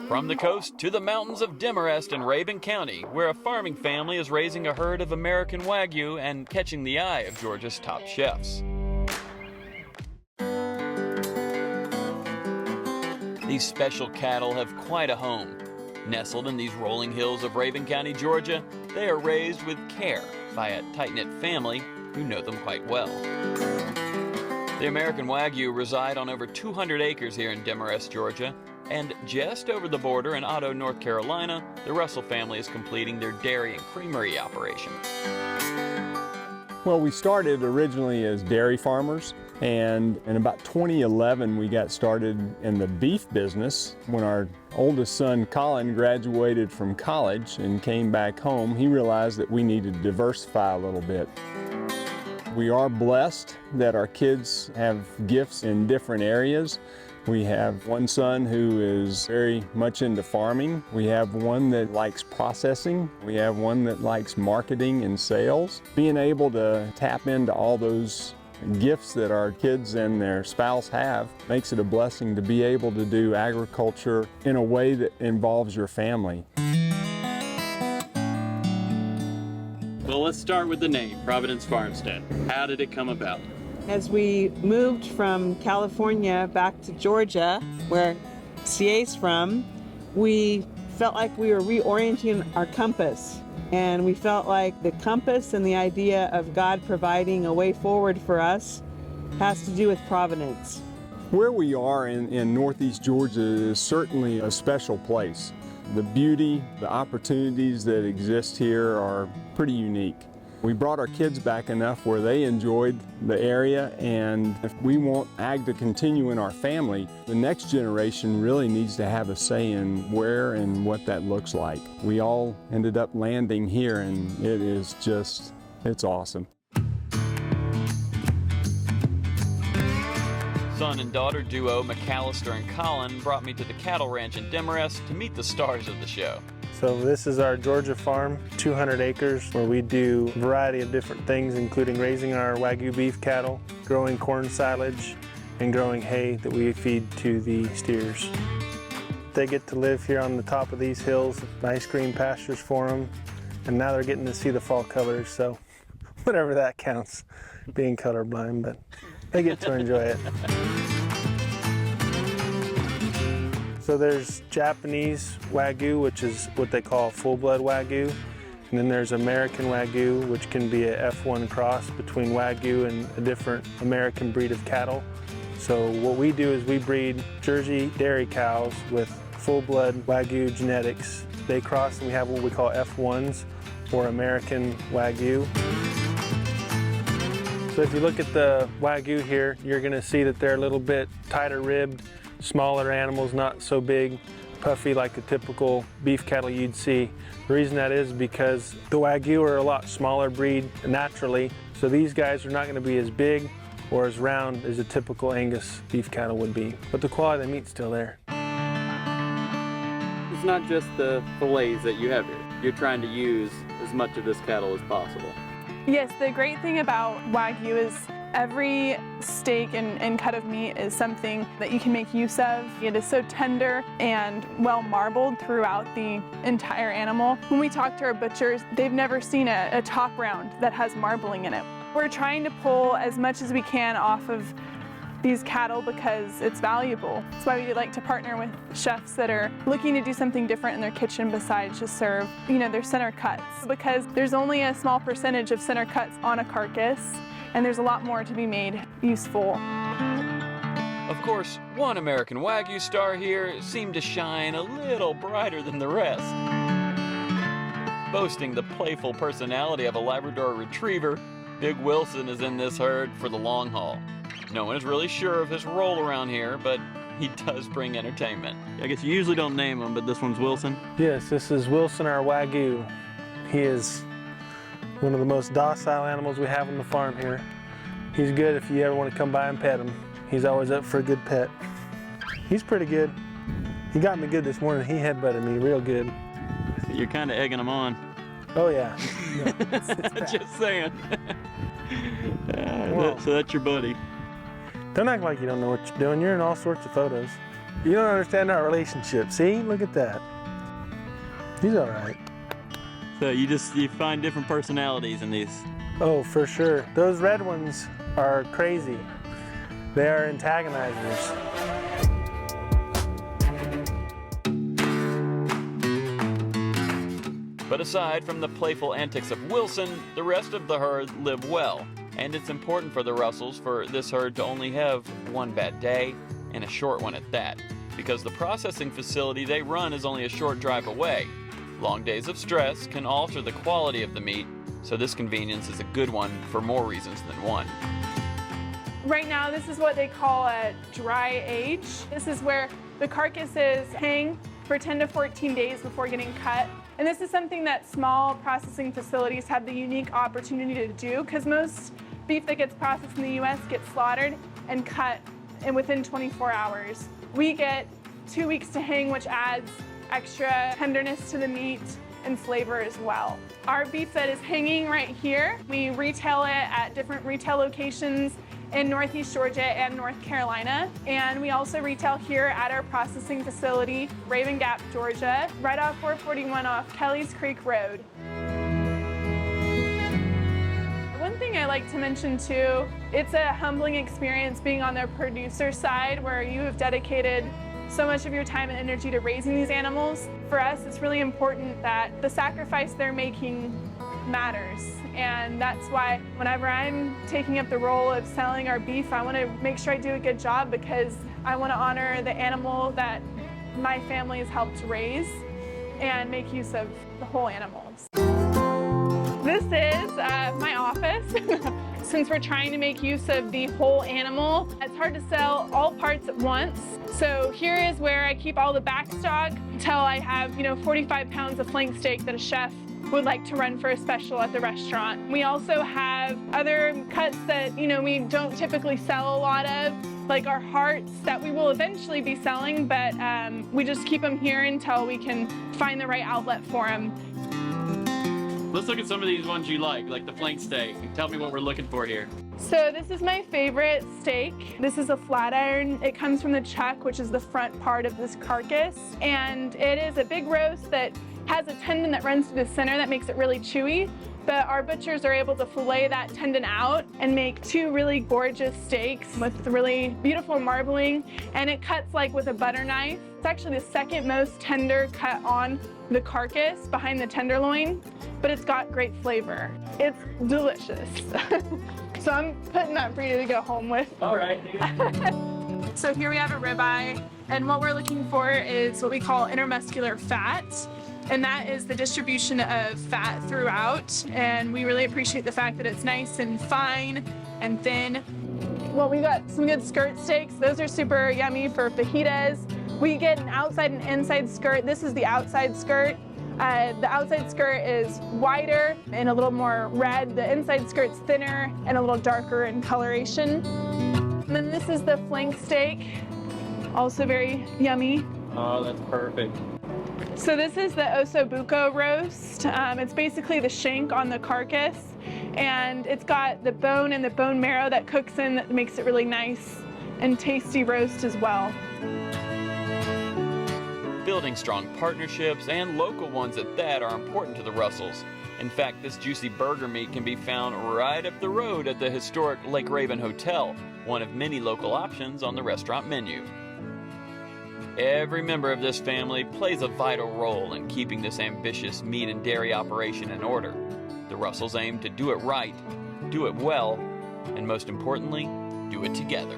From the coast to the mountains of Demarest and Rabun County, where a farming family is raising a herd of American Wagyu and catching the eye of Georgia's top chefs. These special cattle have quite a home. Nestled in these rolling hills of Rabun County, Georgia, they are raised with care by a tight-knit family who know them quite well. The American Wagyu reside on over 200 acres here in Demarest, Georgia, and just over the border in Otto, North Carolina, the Russell family is completing their dairy and creamery operation. Well, we started originally as dairy farmers, and in about 2011 we got started in the beef business. When our oldest son Colin graduated from college and came back home, he realized that we needed to diversify a little bit. We are blessed that our kids have gifts in different areas. We have one son who is very much into farming. We have one that likes processing. We have one that likes marketing and sales. Being able to tap into all those gifts that our kids and their spouse have makes it a blessing to be able to do agriculture in a way that involves your family. Well, let's start with the name, Providence Farmstead. How did it come about? As we moved from California back to Georgia, where CA's from, we felt like we were reorienting our compass. And we felt like the compass and the idea of God providing a way forward for us has to do with Providence. Where we are in Northeast Georgia is certainly a special place. The beauty, the opportunities that exist here are pretty unique. We brought our kids back enough where they enjoyed the area, and if we want ag to continue in our family, the next generation really needs to have a say in where and what that looks like. We all ended up landing here, and it is just, it's awesome. Son and daughter duo McAllister and Colin brought me to the cattle ranch in Demarest to meet the stars of the show. So this is our Georgia farm, 200 acres, where we do a variety of different things, including raising our Wagyu beef cattle, growing corn silage, and growing hay that we feed to the steers. They get to live here on the top of these hills, nice green pastures for them, and now they're getting to see the fall colors, so whatever that counts, being colorblind, but they get to enjoy it. So there's Japanese Wagyu, which is what they call full-blood Wagyu. And then there's American Wagyu, which can be a F1 cross between Wagyu and a different American breed of cattle. So what we do is we breed Jersey dairy cows with full-blood Wagyu genetics. They cross and we have what we call F1s, or American Wagyu. So if you look at the Wagyu here, you're gonna see that they're a little bit tighter ribbed, smaller animals, not so big, puffy like a typical beef cattle you'd see. The reason that is because the Wagyu are a lot smaller breed naturally, so these guys are not going to be as big or as round as a typical Angus beef cattle would be. But the quality of the meat's still there. It's not just the fillets that you have here. You're trying to use as much of this cattle as possible. Yes, the great thing about Wagyu is every steak and cut of meat is something that you can make use of. It is so tender and well marbled throughout the entire animal. When we talk to our butchers, they've never seen a top round that has marbling in it. We're trying to pull as much as we can off of these cattle because it's valuable. That's why we like to partner with chefs that are looking to do something different in their kitchen besides just serve, their center cuts. Because there's only a small percentage of center cuts on a carcass, and there's a lot more to be made useful. Of course, one American Wagyu star here seemed to shine a little brighter than the rest. Boasting the playful personality of a Labrador Retriever, Big Wilson is in this herd for the long haul. No one is really sure of his role around here, but he does bring entertainment. I guess you usually don't name him, but this one's Wilson? Yes, this is Wilson, our Wagyu. He is one of the most docile animals we have on the farm here. He's good if you ever want to come by and pet him. He's always up for a good pet. He's pretty good. He got me good this morning. He headbutted me real good. You're kind of egging him on. Oh yeah. Just saying. Well, so that's your buddy. Don't act like you don't know what you're doing. You're in all sorts of photos. You don't understand our relationship. See, look at that. He's all right. So you find different personalities in these. Oh, for sure. Those red ones are crazy. They are antagonizers. But aside from the playful antics of Wilson, the rest of the herd live well. And it's important for the Russells for this herd to only have one bad day, and a short one at that, because the processing facility they run is only a short drive away. Long days of stress can alter the quality of the meat, so this convenience is a good one for more reasons than one. Right now, this is what they call a dry age. This is where the carcasses hang for 10 to 14 days before getting cut. And this is something that small processing facilities have the unique opportunity to do, because most beef that gets processed in the U.S. gets slaughtered and cut within 24 hours. We get 2 weeks to hang, which adds extra tenderness to the meat and flavor as well. Our beef that is hanging right here, we retail it at different retail locations in Northeast Georgia and North Carolina. And we also retail here at our processing facility, Raven Gap, Georgia, right off 441 off Kelly's Creek Road. One thing I like to mention too, it's a humbling experience being on the producer side where you have dedicated so much of your time and energy to raising these animals. For us, it's really important that the sacrifice they're making matters. And that's why whenever I'm taking up the role of selling our beef, I want to make sure I do a good job, because I want to honor the animal that my family has helped raise and make use of the whole animals. This is my office. Since we're trying to make use of the whole animal, it's hard to sell all parts at once. So here is where I keep all the back stock until I have, 45 pounds of flank steak that a chef would like to run for a special at the restaurant. We also have other cuts that, we don't typically sell a lot of, like our hearts that we will eventually be selling, but we just keep them here until we can find the right outlet for them. Let's look at some of these ones you like the flank steak. Tell me what we're looking for here. So this is my favorite steak. This is a flat iron. It comes from the chuck, which is the front part of this carcass. And it is a big roast that has a tendon that runs through the center that makes it really chewy. But our butchers are able to fillet that tendon out and make two really gorgeous steaks with really beautiful marbling. And it cuts like with a butter knife. It's actually the second most tender cut on the carcass behind the tenderloin, but it's got great flavor. It's delicious. So I'm putting that for you to go home with. All right. So here we have a ribeye, and what we're looking for is what we call intermuscular fat. And that is the distribution of fat throughout. And we really appreciate the fact that it's nice and fine and thin. Well, we got some good skirt steaks. Those are super yummy for fajitas. We get an outside and inside skirt. This is the outside skirt. The outside skirt is wider and a little more red. The inside skirt's thinner and a little darker in coloration. And then this is the flank steak, also very yummy. Oh, that's perfect. So this is the ossobuco roast. It's basically the shank on the carcass, and it's got the bone and the bone marrow that cooks in that makes it really nice and tasty roast as well. Building strong partnerships, and local ones at that, are important to the Russells. In fact, this juicy burger meat can be found right up the road at the historic Lake Raven Hotel, one of many local options on the restaurant menu. Every member of this family plays a vital role in keeping this ambitious meat and dairy operation in order. The Russells aim to do it right, do it well, and most importantly, do it together.